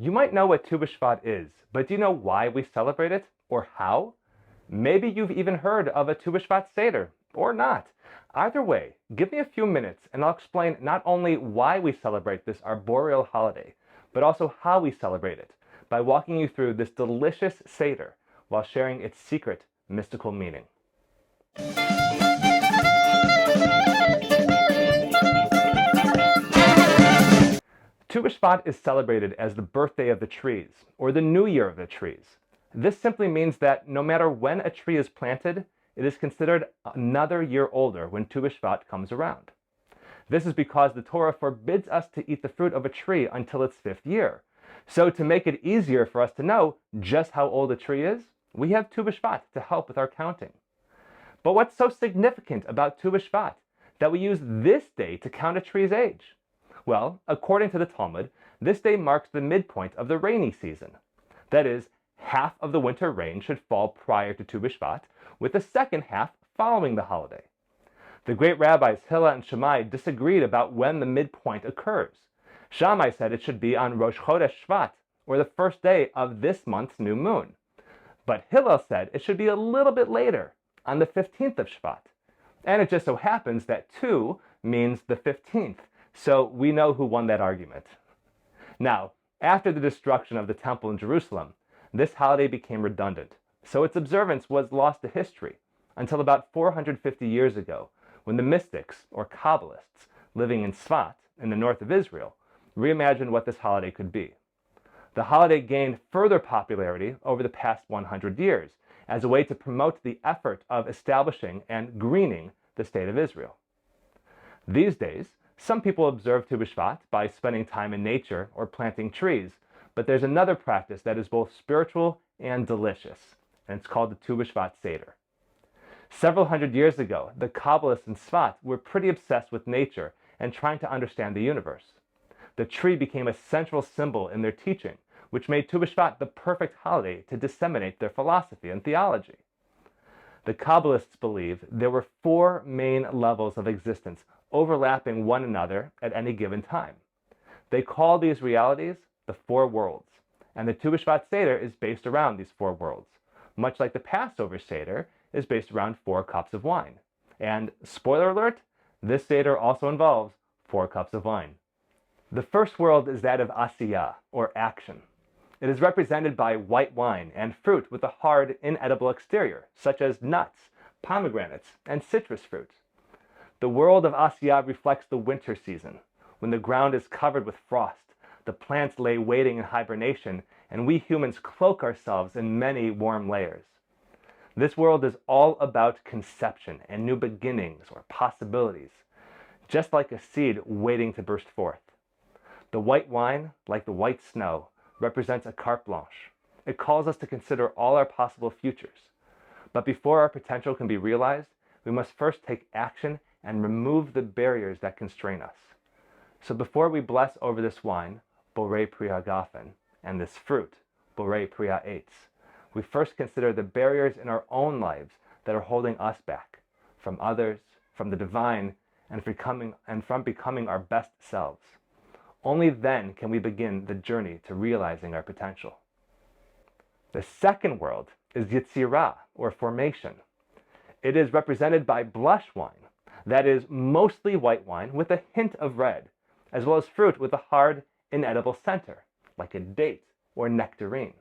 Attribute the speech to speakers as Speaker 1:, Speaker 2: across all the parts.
Speaker 1: You might know what Tu BiShvat is, but do you know why we celebrate it, or how? Maybe you've even heard of a Tu BiShvat Seder, or not. Either way, give me a few minutes and I'll explain not only why we celebrate this arboreal holiday, but also how we celebrate it, by walking you through this delicious Seder while sharing its secret, mystical meaning. Tu BiShvat is celebrated as the birthday of the trees, or the new year of the trees. This simply means that no matter when a tree is planted, it is considered another year older when Tu BiShvat comes around. This is because the Torah forbids us to eat the fruit of a tree until its 5th year. So to make it easier for us to know just how old a tree is, we have Tu BiShvat to help with our counting. But what's so significant about Tu BiShvat that we use this day to count a tree's age? Well, according to the Talmud, this day marks the midpoint of the rainy season. That is, half of the winter rain should fall prior to Tu BiShvat, with the second half following the holiday. The great rabbis Hillel and Shammai disagreed about when the midpoint occurs. Shammai said it should be on Rosh Chodesh Shvat, or the first day of this month's new moon. But Hillel said it should be a little bit later, on the 15th of Shvat. And it just so happens that 2 means the 15th, so we know who won that argument. Now, after the destruction of the temple in Jerusalem, this holiday became redundant, so its observance was lost to history until about 450 years ago, when the mystics, or Kabbalists, living in Tzfat, in the north of Israel, reimagined what this holiday could be. The holiday gained further popularity over the past 100 years as a way to promote the effort of establishing and greening the state of Israel. These days, some people observe Tu BiShvat by spending time in nature or planting trees, but there's another practice that is both spiritual and delicious, and it's called the Tu BiShvat Seder. Several hundred years ago, the Kabbalists in Tzfat were pretty obsessed with nature and trying to understand the universe. The tree became a central symbol in their teaching, which made Tu BiShvat the perfect holiday to disseminate their philosophy and theology. The Kabbalists believe there were 4 main levels of existence overlapping one another at any given time. They call these realities the 4 worlds, and the Tu BiShvat Seder is based around these 4 worlds, much like the Passover Seder is based around 4 cups of wine. And, spoiler alert, this Seder also involves 4 cups of wine. The first world is that of Asiyah, or action. It is represented by white wine and fruit with a hard, inedible exterior, such as nuts, pomegranates, and citrus fruit. The world of Asiyah reflects the winter season, when the ground is covered with frost, the plants lay waiting in hibernation, and we humans cloak ourselves in many warm layers. This world is all about conception and new beginnings or possibilities, just like a seed waiting to burst forth. The white wine, like the white snow, represents a carte blanche. It calls us to consider all our possible futures. But before our potential can be realized, we must first take action and remove the barriers that constrain us. So before we bless over this wine, Borei Pri Hagafen, and this fruit, Borei Pri Ha'etz, we first consider the barriers in our own lives that are holding us back from others, from the divine, and from becoming our best selves. Only then can we begin the journey to realizing our potential. The second world is Yetzirah, or formation. It is represented by blush wine, that is mostly white wine with a hint of red, as well as fruit with a hard, inedible center, like a date or nectarine.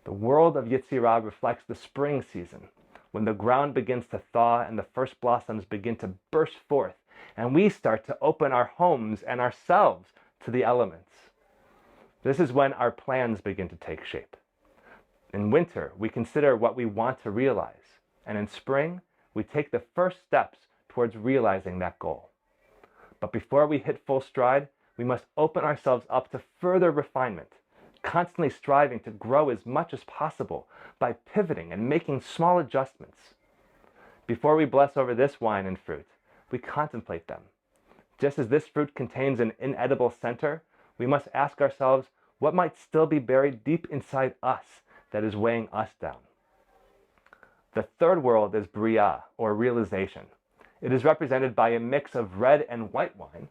Speaker 1: The world of Yetzirah reflects the spring season, when the ground begins to thaw and the first blossoms begin to burst forth, and we start to open our homes and ourselves to the elements. This is when our plans begin to take shape. In winter, we consider what we want to realize, and in spring, we take the first steps towards realizing that goal. But before we hit full stride, we must open ourselves up to further refinement, constantly striving to grow as much as possible by pivoting and making small adjustments. Before we bless over this wine and fruit, we contemplate them. Just as this fruit contains an inedible center, we must ask ourselves what might still be buried deep inside us that is weighing us down. The third world is Bria, or realization. It is represented by a mix of red and white wine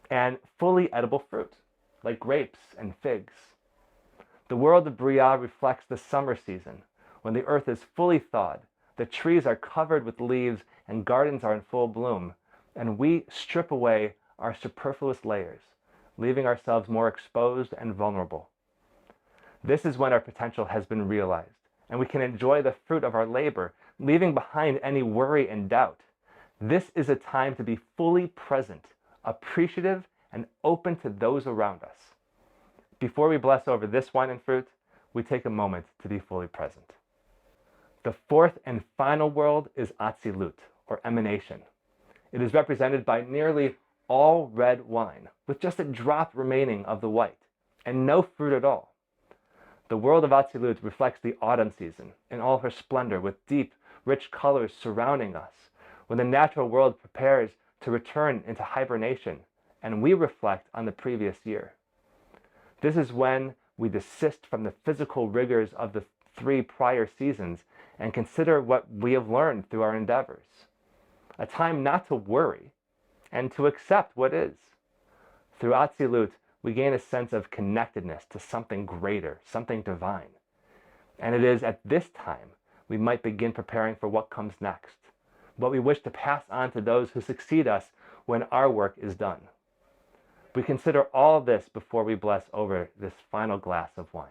Speaker 1: and fully edible fruit. like grapes and figs. The world of Bria reflects the summer season, when the earth is fully thawed, the trees are covered with leaves, and gardens are in full bloom, and we strip away our superfluous layers, leaving ourselves more exposed and vulnerable. This is when our potential has been realized, and we can enjoy the fruit of our labor, leaving behind any worry and doubt. This is a time to be fully present, appreciative, and open to those around us. Before we bless over this wine and fruit, we take a moment to be fully present. The fourth and final world is Atzilut, or emanation. It is represented by nearly all red wine, with just a drop remaining of the white, and no fruit at all. The world of Atzilut reflects the autumn season in all her splendor, with deep, rich colors surrounding us, when the natural world prepares to return into hibernation, and we reflect on the previous year. This is when we desist from the physical rigors of the 3 prior seasons and consider what we have learned through our endeavors. A time not to worry and to accept what is. Through Atzilut, we gain a sense of connectedness to something greater, something divine. And it is at this time we might begin preparing for what comes next, what we wish to pass on to those who succeed us when our work is done. We consider all this before we bless over this final glass of wine.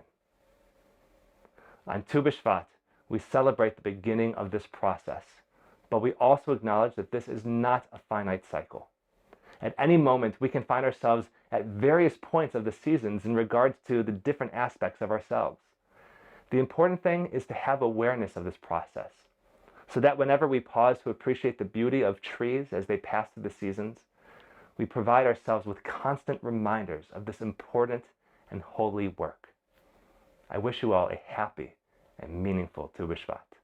Speaker 1: On Tu BiShvat, we celebrate the beginning of this process, but we also acknowledge that this is not a finite cycle. At any moment, we can find ourselves at various points of the seasons in regards to the different aspects of ourselves. The important thing is to have awareness of this process, so that whenever we pause to appreciate the beauty of trees as they pass through the seasons, we provide ourselves with constant reminders of this important and holy work. I wish you all a happy and meaningful Tu BiShvat.